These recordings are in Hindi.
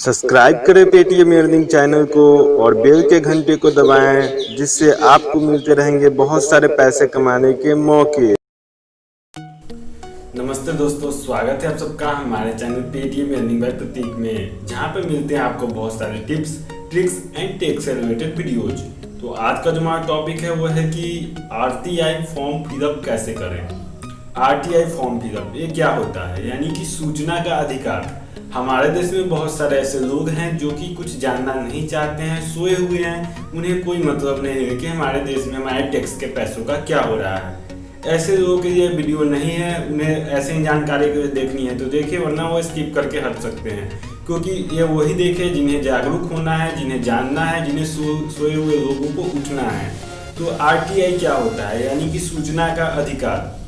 सब्सक्राइब करें पेटीएम अर्निंग चैनल को और बेल के घंटे को दबाएं, जिससे आपको मिलते रहेंगे बहुत सारे पैसे कमाने के मौके। नमस्ते दोस्तों, स्वागत है आप सबका हमारे चैनल पेटीएम अर्निंग बाय प्रतीक में, जहां पे मिलते हैं आपको बहुत सारे टिप्स, ट्रिक्स एंड टेक्स से रिलेटेड वीडियोज। तो आज का जो हमारा टॉपिक है वो है कि आरटीआई फॉर्म फिलअप कैसे करें। आरटीआई फॉर्म फिलअप ये क्या होता है, यानी कि सूचना का अधिकार। हमारे देश में बहुत सारे ऐसे लोग हैं जो कि कुछ जानना नहीं चाहते हैं, सोए हुए हैं, उन्हें कोई मतलब नहीं है कि हमारे देश में हमारे टैक्स के पैसों का क्या हो रहा है। ऐसे लोगों के लिए वीडियो नहीं है, उन्हें ऐसे ही जानकारी के लिए देखनी है तो देखिए, वरना वो स्किप करके हट सकते हैं, क्योंकि ये वही देखे जिन्हें जागरूक होना है, जिन्हें जानना है, जिन्हें सोए हुए लोगों को उठना है। तो आरटीआई क्या होता है, यानी कि सूचना का अधिकार।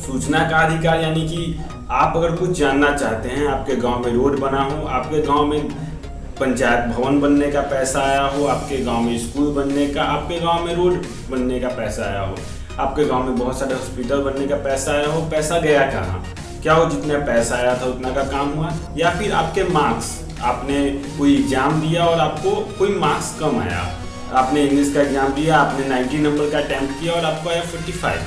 सूचना का अधिकार यानी कि आप अगर कुछ जानना चाहते हैं, आपके गांव में रोड बना हो, आपके गांव में पंचायत भवन बनने का पैसा आया हो, आपके गांव में स्कूल बनने का, आपके गांव में रोड बनने का पैसा आया हो, आपके गांव में बहुत सारे हॉस्पिटल बनने का पैसा आया हो, पैसा गया कहाँ, क्या हो जितना पैसा आया था उतना का काम हुआ, या फिर आपके मार्क्स, आपने कोई एग्जाम दिया और आपको कोई मार्क्स कम आया, आपने इंग्लिश का एग्जाम दिया, आपने 90 नंबर का अटैम्प्ट किया और आपको आया 45,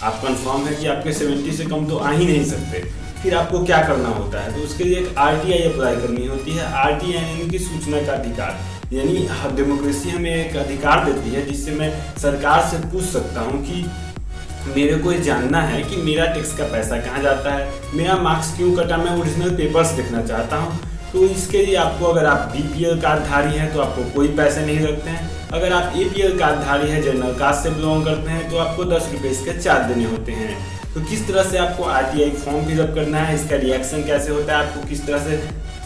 आप कंफर्म है कि आपके 70 से कम तो आ ही नहीं सकते। फिर आपको क्या करना होता है, तो उसके लिए एक आरटीआई अप्लाई करनी होती है। आरटीआई यानी कि सूचना का अधिकार, यानी डेमोक्रेसी हमें एक अधिकार देती है जिससे मैं सरकार से पूछ सकता हूँ कि मेरे को ये जानना है कि मेरा टैक्स का पैसा कहाँ जाता है, मेरा मार्क्स क्यों कटा, मैं ओरिजिनल पेपर्स देखना चाहता हूँ। तो इसके लिए आपको, अगर आप बीपीएल कार्डधारी हैं तो आपको कोई पैसे नहीं लगते हैं, अगर आप एपीएल कार्डधारी हैं, जनरल कास्ट से बिलोंग करते हैं, तो आपको 10 रुपये इसके चार्ज देने होते हैं। तो किस तरह से आपको आरटीआई फॉर्म फिलअप करना है, इसका रिएक्शन कैसे होता है, आपको किस तरह से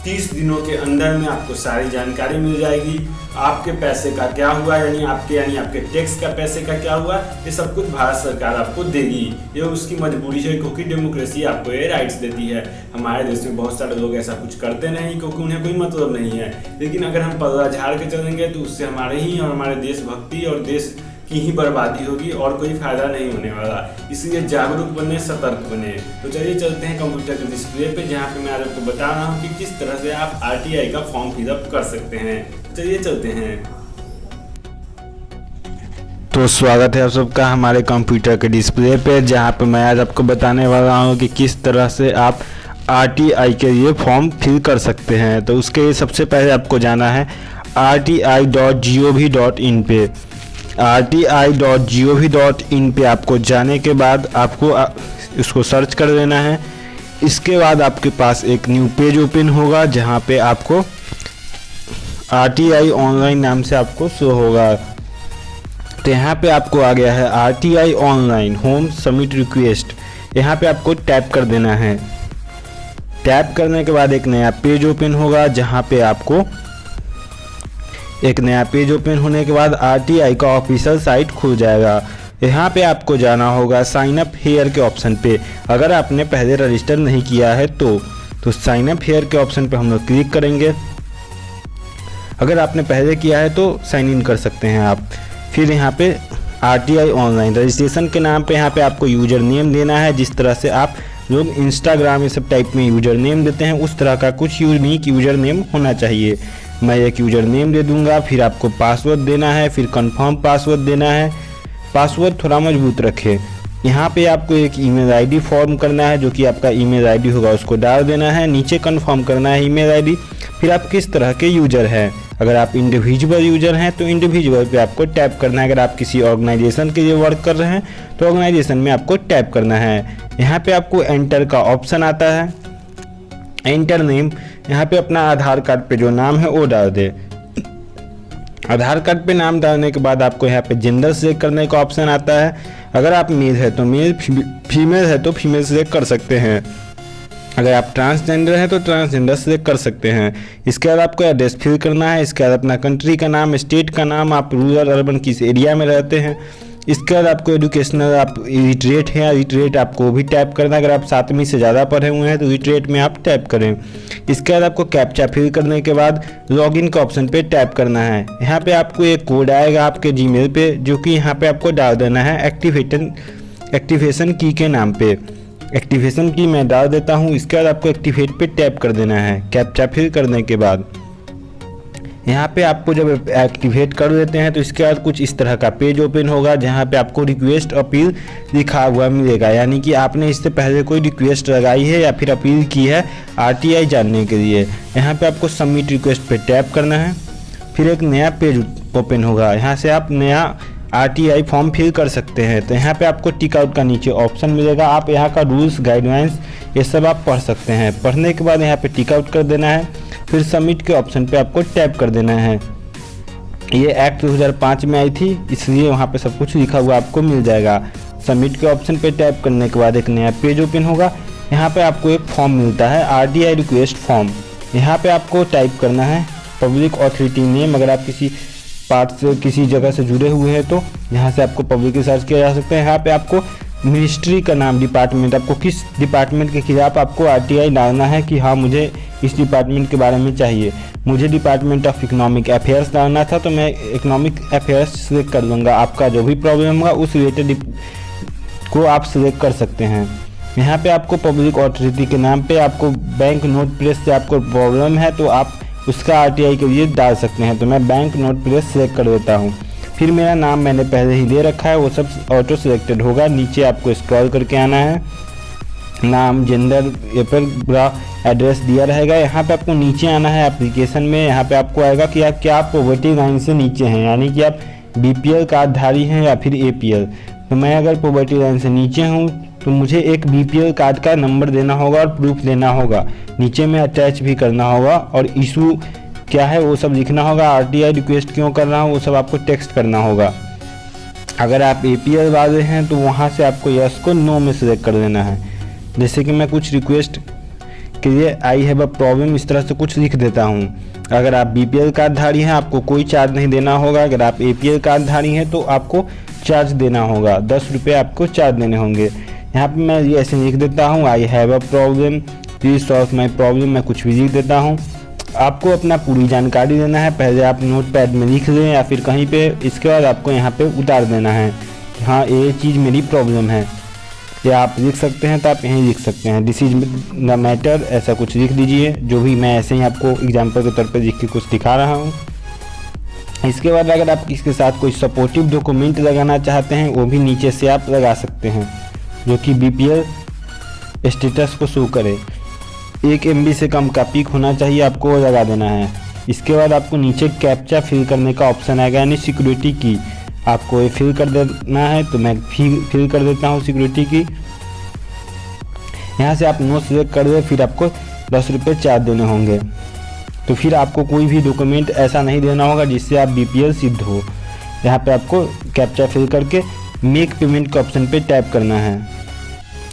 30 दिनों के अंदर में आपको सारी जानकारी मिल जाएगी। आपके पैसे का क्या हुआ, यानी आपके टैक्स का पैसे का क्या हुआ, ये सब कुछ भारत सरकार आपको देगी। ये उसकी मजबूरी है, क्योंकि डेमोक्रेसी आपको ये राइट्स देती है। हमारे देश में बहुत सारे लोग ऐसा कुछ करते नहीं, क्योंकि उन्हें कोई मतलब नहीं है। लेकिन अगर हम पल्ला झाड़ के चलेंगे तो उससे हमारे ही और हमारे देशभक्ति और देश की ही बर्बादी होगी और कोई फायदा नहीं होने वाला। इसलिए जागरूक बने, सतर्क बने। तो चलिए चलते हैं कंप्यूटर के डिस्प्ले पे, जहाँ पे मैं आज आपको बता रहा हूँ कि किस तरह से आप आरटीआई का फॉर्म फिलअप कर सकते हैं। चलिए चलते हैं। तो स्वागत है आप सबका हमारे कंप्यूटर के डिस्प्ले पे, जहाँ पे मैं आज आपको बताने वाला हूँ कि किस तरह से आप आरटीआई के लिए फॉर्म फिल कर सकते हैं। तो उसके लिए सबसे पहले आपको जाना है rti.gov.in पे। rti.gov.in पे आपको जाने के बाद आपको इसको सर्च कर देना है। इसके बाद आपके पास एक न्यू पेज ओपन होगा, जहाँ पे आपको आरटीआई ऑनलाइन नाम से आपको शो होगा। तो यहाँ पे आपको आ गया है RTI online home submit request. यहाँ पे आपको टैप कर देना है। टैप करने के बाद एक नया पेज ओपन होगा, जहाँ पे आपको एक नया पेज ओपन होने के बाद आरटीआई का ऑफिशियल साइट खुल जाएगा। यहाँ पे आपको जाना होगा साइन अप हियर के ऑप्शन पे। अगर आपने पहले रजिस्टर नहीं किया है तो साइन अप हियर के ऑप्शन पे हम लोग क्लिक करेंगे। अगर आपने पहले किया है तो साइन इन कर सकते हैं आप। फिर यहाँ पे आरटीआई ऑनलाइन रजिस्ट्रेशन के नाम पे यहाँ पे आपको यूजर नेम देना है। जिस तरह से आप लोग इंस्टाग्राम ये सब टाइप में यूजर नेम देते हैं, उस तरह का कुछ यूनिक यूजर नेम होना चाहिए। मैं एक यूजर नेम दे दूंगा। फिर आपको पासवर्ड देना है, फिर कंफर्म पासवर्ड देना है। पासवर्ड थोड़ा मजबूत रखें। यहाँ पे आपको एक ईमेल आईडी फॉर्म करना है, जो कि आपका ईमेल आईडी होगा उसको डाल देना है। नीचे कंफर्म करना है ईमेल आईडी। फिर आप किस तरह के यूजर हैं, अगर आप इंडिविजुअल यूजर हैं तो इंडिविजुअल पे आपको टैप करना है। अगर आप किसी ऑर्गेनाइजेशन के लिए वर्क कर रहे हैं तो ऑर्गेनाइजेशन में आपको टैप करना है। यहाँ पे आपको एंटर का ऑप्शन आता है। एंटर नेम, यहाँ पे अपना आधार कार्ड पे जो नाम है वो डाल दे। आधार कार्ड पे नाम डालने के बाद आपको यहाँ पे जेंडर सिलेक्ट करने का ऑप्शन आता है। अगर आप मेल है तो मेल, फीमेल है तो फीमेल सिलेक्ट कर सकते हैं। अगर आप ट्रांसजेंडर हैं तो ट्रांसजेंडर सिलेक्ट कर सकते हैं। इसके बाद आपको एड्रेस फिल करना है। इसके बाद अपना कंट्री का नाम, स्टेट का नाम, आप रूरल अर्बन किस एरिया में रहते हैं। इसके बाद आपको एजुकेशनल, आप इलिटरेट हैं या इलिटरेट, आपको भी टैप करना है। अगर आप 7वीं से ज़्यादा पढ़े हुए हैं तो इलिटरेट में आप टैप करें। इसके बाद आपको कैप्चा फिल करने के बाद लॉगिन के ऑप्शन पे टैप करना है। यहाँ पे आपको एक कोड आएगा आपके जीमेल पे, जो कि यहाँ पे आपको डाल देना है एक्टिवेशन की के नाम पे। एक्टिवेशन की मैं डाल देता हूँ। इसके बाद आपको एक्टिवेट पे टैप कर देना है। कैप्चा फिल करने के बाद यहाँ पे आपको जब एक्टिवेट कर देते हैं तो इसके बाद कुछ इस तरह का पेज ओपन होगा, जहाँ पे आपको रिक्वेस्ट अपील लिखा हुआ मिलेगा, यानी कि आपने इससे पहले कोई रिक्वेस्ट लगाई है या फिर अपील की है RTI जानने के लिए। यहाँ पे आपको सबमिट रिक्वेस्ट पे टैप करना है। फिर एक नया पेज ओपन होगा, यहाँ से आप नया RTI फॉर्म फिल कर सकते हैं। तो यहाँ पे आपको टिक आउट का नीचे ऑप्शन मिलेगा, आप यहाँ का रूल्स गाइडलाइंस ये सब आप पढ़ सकते हैं। पढ़ने के बाद यहाँ पे टिक आउट कर देना है। फिर सबमिट के ऑप्शन पे आपको टैप कर देना है। ये एक्ट 2005 में आई थी, इसलिए वहाँ पे सब कुछ लिखा हुआ आपको मिल जाएगा। सबमिट के ऑप्शन पे टैप करने के बाद एक नया पेज ओपन होगा। यहाँ पे आपको एक फॉर्म मिलता है RTI रिक्वेस्ट फॉर्म। यहाँ पे आपको टाइप करना है पब्लिक अथॉरिटी नेम। अगर आप किसी पार्ट से किसी जगह से जुड़े हुए हैं तो यहाँ से आपको पब्लिक सर्च किया जा सकता है। यहाँ पे आपको मिनिस्ट्री का नाम, डिपार्टमेंट, आपको किस डिपार्टमेंट के खिलाफ आपको RTI डालना है कि हाँ मुझे इस डिपार्टमेंट के बारे में चाहिए। मुझे डिपार्टमेंट ऑफ इकोनॉमिक अफेयर्स डालना था तो मैं इकोनॉमिक अफेयर्स सिलेक्ट कर लूँगा। आपका जो भी प्रॉब्लम होगा उस रिलेटेड को आप सिलेक्ट कर सकते हैं। यहाँ पे आपको पब्लिक अथॉरिटी के नाम पे आपको बैंक नोट प्रेस से आपको प्रॉब्लम है तो आप उसका RTI के लिए डाल सकते हैं। तो मैं बैंक नोट प्रेस सिलेक्ट कर देता हूँ। फिर मेरा नाम मैंने पहले ही दे रखा है, वो सब ऑटो सिलेक्टेड होगा। नीचे आपको स्क्रॉल करके आना है, नाम, जेंडर, पूरा एड्रेस दिया रहेगा। यहाँ पे आपको नीचे आना है एप्लीकेशन में। यहाँ पे आपको आएगा कि आप क्या पॉवर्टी लाइन से नीचे हैं, यानी कि आप BPL कार्डधारी हैं या फिर APL। तो मैं अगर पॉवर्टी लाइन से नीचे हूँ तो मुझे एक BPL कार्ड का नंबर देना होगा और प्रूफ देना होगा। नीचे में अटैच भी करना होगा और इशू क्या है वो सब लिखना होगा। RTI रिक्वेस्ट क्यों कर रहा हूँ वो सब आपको टेक्स्ट करना होगा। अगर आप APL वाले हैं तो वहाँ से आपको यस को नो में सिलेक्ट कर देना है। जैसे कि मैं कुछ रिक्वेस्ट के लिए आई हैव अ प्रॉब्लम इस तरह से कुछ लिख देता हूँ। अगर आप BPL कार्डधारी हैं आपको कोई चार्ज नहीं देना होगा। अगर आप APL कार्डधारी हैं तो आपको चार्ज देना होगा, 10 रुपये आपको चार्ज देने होंगे। यहाँ पे मैं ये ऐसे लिख देता हूँ, I have a problem, please solve my problem, मैं कुछ भी लिख देता हूँ। आपको अपना पूरी जानकारी देना है, पहले आप नोटपैड में लिख लें या फिर कहीं पे। इसके बाद आपको यहाँ पे उतार देना है, हाँ ये चीज़ मेरी प्रॉब्लम है। या आप लिख सकते हैं तो आप यहीं लिख सकते हैं, दिस इज द मैटर, ऐसा कुछ लिख दीजिए। जो भी मैं ऐसे ही आपको एग्जाम्पल के तौर पर लिख के कुछ दिखा रहा हूँ। इसके बाद अगर आप इसके साथ कोई सपोर्टिव डॉक्यूमेंट लगाना चाहते हैं वो भी नीचे से आप लगा सकते हैं, जो कि BPL स्टेटस को शो करे। 1 MB से कम का पिक होना चाहिए, आपको वो लगा देना है। इसके बाद आपको नीचे कैप्चा फिल करने का ऑप्शन आएगा, यानी सिक्योरिटी की आपको ये फिल कर देना है। तो मैं फिल कर देता हूँ सिक्योरिटी की। यहाँ से आप नो सिलेक्ट कर दे, फिर आपको 10 रुपये चार्ज देने होंगे। तो फिर आपको कोई भी डॉक्यूमेंट ऐसा नहीं देना होगा जिससे आप BPL सिद्ध हो। यहाँ पे आपको कैप्चा फिल करके मेक पेमेंट के ऑप्शन पे टैप करना है।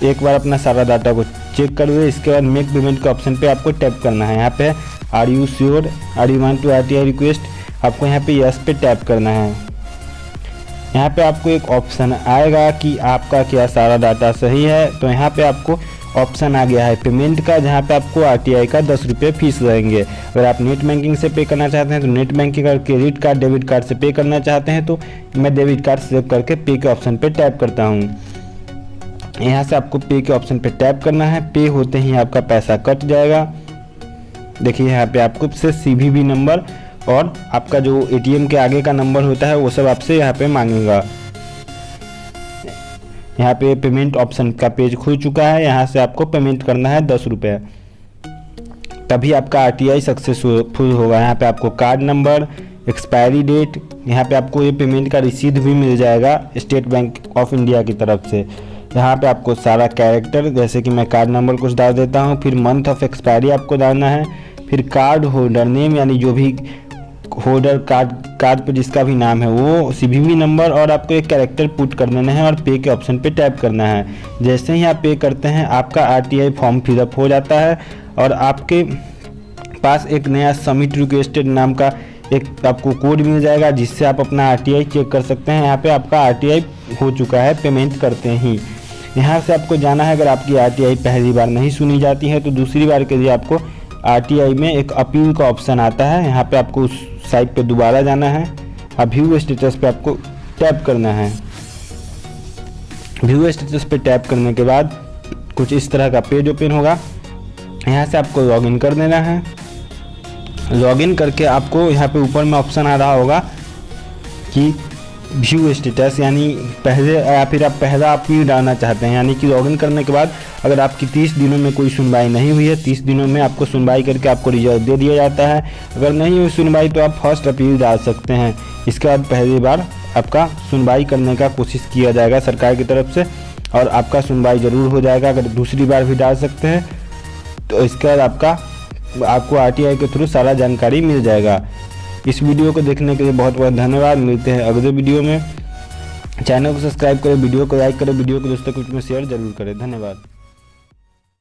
एक बार अपना सारा डाटा को चेक कर दे, इसके बाद मेक पेमेंट के ऑप्शन पे आपको टैप करना है। यहाँ पे are you sure, are you want to RTI request, आपको यहाँ पे यस पे टैप करना है। यहाँ पे आपको एक ऑप्शन आएगा कि आपका क्या सारा डाटा सही है। तो यहाँ पे आपको ऑप्शन आ गया है पेमेंट का, जहाँ पे आपको RTI का 10 रुपये फीस रहेंगे। अगर आप नेट बैंकिंग से पे करना चाहते हैं तो नेट बैंकिंग, अगर क्रेडिट कार्ड, डेबिट कार्ड से पे करना चाहते हैं तो मैं डेबिट कार्ड सेलेक्ट करके पे के ऑप्शन पे टैप करता हूँ। यहाँ से आपको पे के ऑप्शन पे टैप करना है। पे होते ही आपका पैसा कट जाएगा। देखिए यहाँ पे आपको से CVV नंबर और आपका जो ATM के आगे का नंबर होता है वो सब आपसे यहाँ पे मांगेगा। यहाँ पे पेमेंट ऑप्शन का पेज खुल चुका है। यहाँ से आपको पेमेंट करना है 10 रुपये, तभी आपका RTI सक्सेसफुल होगा। यहाँ पे आपको कार्ड नंबर, एक्सपायरी डेट, यहाँ पे आपको ये पेमेंट का रिसीट भी मिल जाएगा स्टेट बैंक ऑफ इंडिया की तरफ से। यहाँ पे आपको सारा कैरेक्टर, जैसे कि मैं कार्ड नंबर कुछ डाल देता हूँ, फिर मंथ ऑफ एक्सपायरी आपको डालना है, फिर कार्ड होल्डर नेम, यानी जो भी होल्डर कार्ड पे जिसका भी नाम है वो, CVV नंबर, और आपको एक कैरेक्टर पुट कर देना है और पे के ऑप्शन पे टैप करना है। जैसे ही आप पे करते हैं आपका RTI फॉर्म फिलअप हो जाता है और आपके पास एक नया सबमिट रिक्वेस्टेड नाम का एक आपको कोड मिल जाएगा, जिससे आप अपना RTI चेक कर सकते हैं। यहाँ पे आपका RTI हो चुका है पेमेंट करते ही। यहाँ से आपको जाना है, अगर आपकी RTI पहली बार नहीं सुनी जाती है तो दूसरी बार के लिए आपको RTI में एक अपील का ऑप्शन आता है। यहाँ पे आपको उस साइट पे दोबारा जाना है और व्यू स्टेटस पे आपको टैप करना है। व्यू स्टेटस पे टैप करने के बाद कुछ इस तरह का पेज ओपन होगा। यहाँ से आपको लॉगिन कर देना है। लॉगिन करके आपको यहाँ पे ऊपर में ऑप्शन आ रहा होगा कि व्यू स्टेटस, यानी पहले या फिर आप पहला अपील डालना चाहते हैं, यानी कि लॉगिन करने के बाद अगर आपकी 30 दिनों में कोई सुनवाई नहीं हुई है, 30 दिनों में आपको सुनवाई करके आपको रिजल्ट दे दिया जाता है। अगर नहीं हुई सुनवाई तो आप फर्स्ट अपील डाल सकते हैं। इसके बाद पहली बार आपका सुनवाई करने का कोशिश किया जाएगा सरकार की तरफ से और आपका सुनवाई ज़रूर हो जाएगा। अगर दूसरी बार भी डाल सकते हैं तो इसके बाद आपको RTI के थ्रू सारा जानकारी मिल जाएगा। इस वीडियो को देखने के लिए बहुत बहुत धन्यवाद। मिलते हैं अगले वीडियो में। चैनल को सब्सक्राइब करें, वीडियो को लाइक करें, वीडियो को दोस्तों के बीच में शेयर जरूर करें। धन्यवाद।